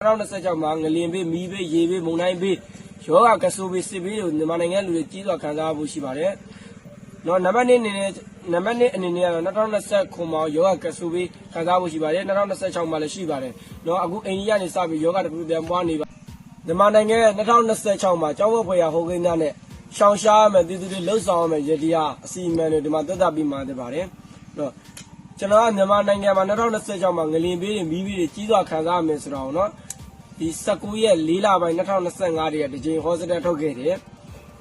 2026မှာငလင်ဘေးမီးဘေးရေဘေးမုန်တိုင်းဘေးယောဂကဆူဘေးစစ်ဘေးတို့မြန်မာနိုင်ငံလူတွေကြီးစွာခံစားဖို့ရှိပါတယ်။နော်နံပါတ်1အနေနဲ့ကတော့2029မှာယောဂကဆူဘေးခံစားဖို့ရှိပါတယ်2026မှာလည်းရှိပါတယ်။နော်အခုအိန္ဒိယနေစပြီးယောဂတစ်ခုပြန်ပွားနေပါမြန်မာနိုင်ငံရဲ့2026မှာကျောင်းဝတ်ဖွယ်ရာဟိုကိန်းသားနဲ့ရှောင်ရှားမယ်ပြည်သူတွေလှုပ်ဆောင်မယ်ရတရားအစီအမံတွေဒီမှာသက်သာပြီးမှတက်ပါတယ်။နော်ကျွန်တော်ကမြန်မာနိုင်ငံမှာ2026မှာငလင်ဘေးတွေမီးဘေးတွေကြီးစွာခံစားမယ်ဆိုတော့နော်ဒီ19ရက်4လပိုင်း2025ရဲ့တကြိမ်ဟောစတန်ထုတ်ခဲ့တယ်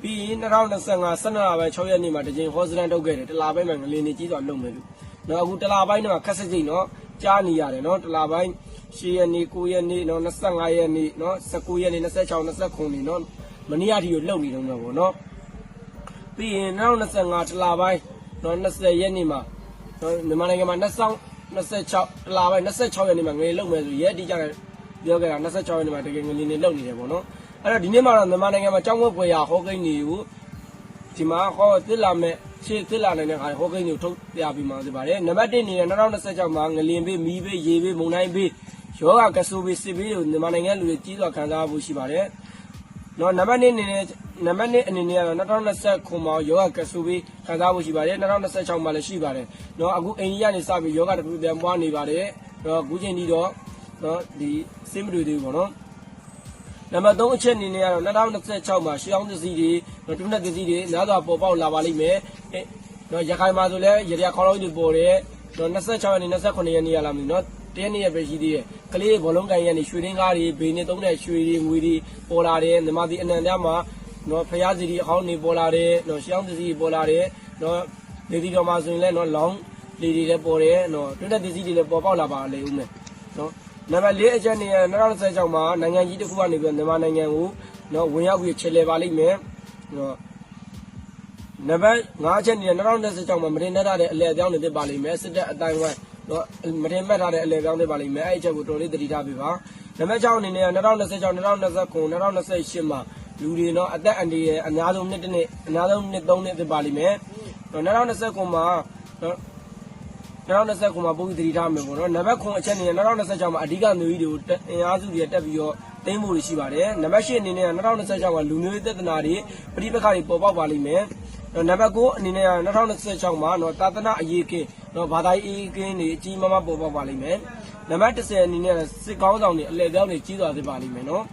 ပြီးရင်2025 12လပိုင်း6ရက်နေ့မှာတကြိမ်ဟောစတန်ထုတ်ခဲ့တယ်တလပိုင်းမှာငလင်တွေကြီးစွာလုံမယ်လို့နော်အခုတလပိုင်းမှာခက်စကြိမ်နော်ကြားနေရတယ်နော်တလပိုင်း10ရက်နေ့9ရက်နေ့နော်25ရက်နေ့နော်19ရက်နေ့26 29နေ့နော်မနေ့အထိကိုလှုပ်နေတော့မှာပေါ့နော်ပြီးရင်2025တလပိုင်းနော်20ရက်နေ့မှာနော်မြန်မာနိုင်ငံမှာ26တလပိုင်း26ရက်နေ့မှာငလင်လုံမယ်ဆိုရက်တိကျတဲ့ပြောခဲ့တာ26ရက်နေ့မှာတကယ်ငလင်တွေလုံနေတယ်ပေါ့နော်အဲ့တော့ဒီနေ့မှာတော့မြန်မာနိုင်ငံမှာကြောင်းဝက်ဖွယ်ရာဟောကိန်းတွေကိုဒီမှာဟောသစ်လာမဲ့ရှေ့သစ်လာနိုင်တဲ့ခါဟောကိန်းတွေကိုထုတ်ပြပြီးမှသိပါတယ်နံပါတ်1အနေနဲ့2026မှာငလင်ဘေးမီးဘေးရေဘေးမုန်တိုင်းဘေးယောဂကဆူဘေးစစ်ဘေးတို့မြန်မာနိုင်ငံလူတွေကြီးစွာခံစားဖို့ရှိပါတယ်နော်နံပါတ်2အနေနဲ့ကတော့2029မှာယောဂကဆူဘေးခံစားဖို့ရှိပါတယ်2026မှာလည်းရှိပါတယ်နော်အခုအိန္ဒိယနေစပြီးယောဂတစ်ခုပြန်ပွားနေပါတယ်နော်အခုချိန်ထိတော့နော်ဒီစင်မတွေသေးဘူးပေါ့နော်နံပါတ်3အချက်အနေနဲ့ကတော့2026မှာရှေးအောင်သစီတွေနော်တွန်းတဲ့သစီတွေများစွာပေါ်ပေါက်လာပါလိမ့်မယ်နော်ရခိုင်မှာဆိုလဲရရခေါင်းလုံးတွေပေါ်တယ်နော်26ရက်နေ့29ရက်နေ့ရလာပြီနော်တရက်နေ့ရပဲရှိသေးတယ်ကလေးဘောလုံးကန်ရက်နေ့ရွှေရင်းကားတွေဘေးနဲ့သုံးတဲ့ရွှေတွေငွေတွေပေါ်လာတယ်မြမတီအနန္တမှာနော်ဖျားစီတွေအဟောင်းတွေပေါ်လာတယ်နော်ရှေးအောင်သစီတွေပေါ်လာတယ်နော်လေဒီတော်မှာဆိုရင်လည်းနော်လောင်းလေတွေလည်းပေါ်တယ်နော်တွန်းတဲ့သစီတွေလည်းပေါ်ပေါက်လာပါလေဦးမယ်နော်နံပါတ်4အချက်နေ2026မှာနိုင်ငံကြီးတစ်ခုကနေပြီးမြန်မာနိုင်ငံကိုနော်ဝင်ရောက်ပြီးခြေလှယ်ပါလိမ့်မယ်နော်နံပါတ်5အချက်နေ2026မှာမတင်တတ်တဲ့အလဲအပြောင်းတွေဖြစ်ပါလိမ့်မယ်စစ်တပ်အတိုင်းဝိုင်းနော်မတင်မှတ်ထားတဲ့အလဲအပြောင်းတွေပါလိမ့်မယ်အဲ့အချက်ကိုတော်လေးသတိထားပေးပါနံပါတ်6အနေနဲ့2026 2029 2028မှာလူတွေနော်အသက်အန္တရာယ်အများဆုံးနှစ်အများဆုံးနှစ်3နှစ်ဖြစ်ပါလိမ့်မယ်နော်2029မှာနော်2029မှာပုံပြီးသတိထားမယ်ပေါ့နော်နံပါတ်9အချက်အနေနဲ့2026မှာအဓိကမျိုးကြီးတွေကိုအင်အားစုတွေတက်ပြီးတော့သိမ်းဖို့ရှိပါတယ်နံပါတ်10အနေနဲ့2026မှာလူမျိုးရေးသက်သနာတွေပြိပခါတွေပေါ်ပေါက်ပါလိမ့်မယ်နံပါတ်9အနေနဲ့2026မှာနော်သာသနာအရေးကင်းနော်ဘာသာရေးကင်းတွေအကြီးမားမားပေါ်ပေါက်ပါလိမ့်မယ်နံပါတ်10အနေနဲ့စစ်ကောင်းဆောင်တွေအလဲပြောင်းတွေကြီးစွာဖြစ်ပါလိမ့်မယ်နော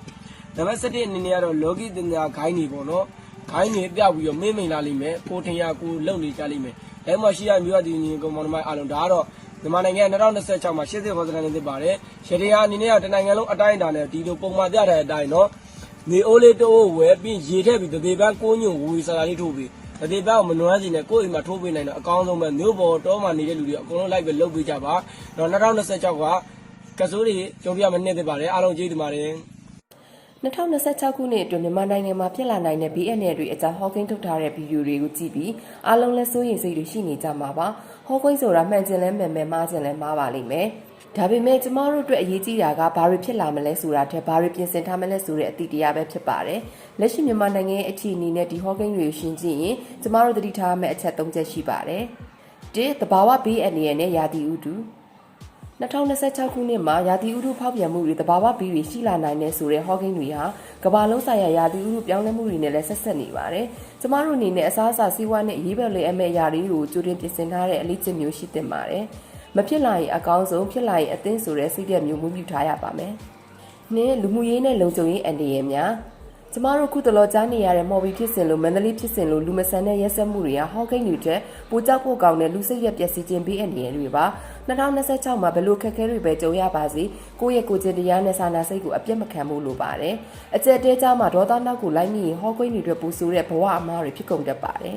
်နံပါတ်17အနေနဲ့ကတော့လောကီတင်ညာဂိုင်းတွေပေါ့နော်ဂိုင်းတွေပြောက်ပြီးတော့မိမ့်လာလိမ့်မယ်ကိုထင်ရကိုလုံနေကြလိမ့်မယ်အဲမှာရှိရမျိုးအတီညီကောင်မောင်နှမအားလုံးဒါကတော့မြန်မာနိုင်ငံ2026မှာရှေ့စစ်ဟောစတန်နေဖြစ်ပါတယ်ရတရားအနေနဲ့တနိုင်ငံလုံးအတိုင်းအတာနဲ့ဒီလိုပုံမှန်ပြတဲ့အတိုင်းနော်နေအိုးလေးတိုးဝယ်ပြီးရေထည့်ပြီးတသေးပန်းကိုညွန့်ဝူစာလေးထိုးပြီးတသေးပန်းကိုမနွမ်းစီနဲ့ကိုယ့်အိမ်မှာထိုးပေးနိုင်တော့အကောင်းဆုံးပဲမြို့ပေါ်တောမှာနေတဲ့လူတွေအကုန်လုံးလိုက်ပဲလုပ်ပေးကြပါတော့2026ကကစိုးတွေကြုံပြမယ်နှစ်ဖြစ်ပါတယ်အားလုံးကျေးဇူးပါတယ်2026ခုနှစ်အတွင်းမြန်မာနိုင်ငံမှာဖြစ်လာနိုင်တဲ့ BNL တွေအကြောင်းဟောကိန်းထုတ်ထားတဲ့ဗီဒီယိုတွေကိုကြည့်ပြီးအားလုံးလည်းစိုးရိမ်စိတ်တွေရှိနေကြမှာပါဟောကိန်းဆိုတာမှန်ကျင်လဲမှန်မယ်မှားကျင်လဲမှားပါလိမ့်မယ်ဒါပေမဲ့ကျမတို့အတွက်အရေးကြီးတာကဘာတွေဖြစ်လာမလဲဆိုတာထက်ဘာတွေပြင်ဆင်ထားမလဲဆိုတဲ့အတိတရားပဲဖြစ်ပါတယ်လက်ရှိမြန်မာနိုင်ငံရဲ့အခြေအနေနဲ့ဒီဟောကိန်းတွေကိုရှင်းကြည့်ရင်ကျမတို့သတိထားရမယ့်အချက်၃ချက်ရှိပါတယ်၁သဘာဝ BNL နဲ့ရာသီဥတု2026ခုနှစ်မှာရာသီဥတုဖောက်ပြန်မှုတွေတဘာဝဘီတွေရှိလာနိုင်တဲ့ဆိုတဲ့ဟောကိန်းတွေဟာကမ္ဘာလုံးဆိုင်ရာရာသီဥတုပြောင်းလဲမှုတွေနဲ့လည်းဆက်ဆက်နေပါတယ်။ကျမတို့အနေနဲ့အစားအစာစီးပွားနဲ့ရေးဘက်လေးအမဲ့အရာတွေကိုကြိုတင်ပြင်ဆင်ထားတဲ့အလေးကျင့်မျိုးရှိသင့်ပါတယ်။မဖြစ်လာရင်အကောင်းဆုံးဖြစ်လာရင်အသင်းဆိုတဲ့စိတ်ဓာတ်မျိုးမူးမြူထားရပါမယ်။နှစ်လူမှုရေးနဲ့လုံခြုံရေးအန္တရာယ်များကျမတို့ခုတလောကြားနေရတဲ့မော်ဘီဖြစ်စဉ်လို့မန္တလေးဖြစ်စဉ်လို့လူမဆန်တဲ့ရက်စက်မှုတွေကဟောကိန်းတွေတဲ့ပိုကြောက်ဖို့ကောင်းတဲ့လူစိတ်ရက်ပျက်စီးခြင်းဘေးအန္တရာယ်တွေပါ2026မှာဘလို့ခက်ခဲတွေပဲကြုံရပါစေကိုယ့်ရဲ့ကိုယ်ကျင့်တရားနဲ့စာနာစိတ်ကိုအပြတ်မခံဖို့လိုပါတယ်အကျက်တဲကြားမှာဒေါသနောက်ကိုလိုက်မိရင်ဟောကိန်းတွေအတွက်ပူဆိုးတဲ့ဘဝအမားတွေဖြစ်ကုန်တတ်ပါတယ်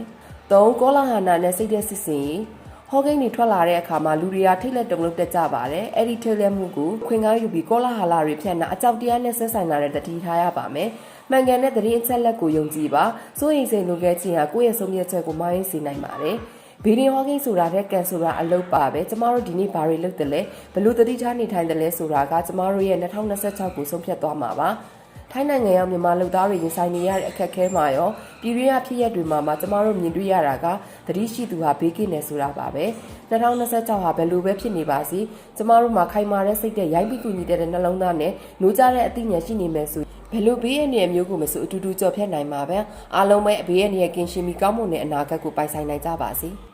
3ကောလာဟနာနဲ့စိတ်သက်စစ်စင်ဟောကိန်းတွေထွက်လာတဲ့အခါမှာလူတွေကထိတ်လက်တုန်လှုပ်တတ်ကြပါတယ်အဲ့ဒီထိတ်လက်မှုကိုခွင်ကားယူပြီးကောလာဟလာတွေဖြန့်တာအကြောက်တရားနဲ့ဆက်ဆိုင်လာတဲ့တတိထားရပါမယ်မှန်ကန်တဲ့သတင်းအချက်လက်ကိုယုံကြည်ပါစိုးရိမ်စိတ်လိုခဲ့ခြင်းဟာကိုယ့်ရဲ့ဆုံးဖြတ်ချက်ကိုမှားယွင်းစေနိုင်ပါတယ်ဗီဒီယိုဟောကိန်းဆိုတာတဲ့ကန်ဆိုတာအလုပ်ပါပဲကျမတို့ဒီနေ့ဘာတွေလုပ်တယ်လဲဘလို့တတိထားနေထိုင်တယ်လဲဆိုတာကကျမတို့ရဲ့2026ကိုဆုံးဖြတ်သွားမှာပါ ထိုင်းနိုင်ငံရောက်မြန်မာလူသားတွေရင်ဆိုင်နေရတဲ့အခက်အခဲမှာရောပြည်တွင်းအဖြစ်ရက်တွေမှာကျမတို့မြင်တွေ့ရတာကသတိရှိသူဟာဘေးကင်းနေဆိုတာပါပဲ2026ဟာဘယ်လိုပဲဖြစ်နေပါစေကျမတို့မှာခိုင်မာတဲ့စိတ်တဲ့ရိုင်းပြီးကူညီတဲ့နှလုံးသားနဲ့နိုးကြတဲ့အသိဉာဏ်ရှိနေမယ်ဆိုဘယ်လိုဘေးအန္တရာယ်မျိုးကိုမဆိုအတူတူကြော်ဖြတ်နိုင်မှာပဲအားလုံးပဲဘေးအန္တရာယ်ကင်းရှင်းပြီးကောင်းမွန်တဲ့အနာဂတ်ကိုပိုင်ဆိုင်နိုင်ကြပါစေ။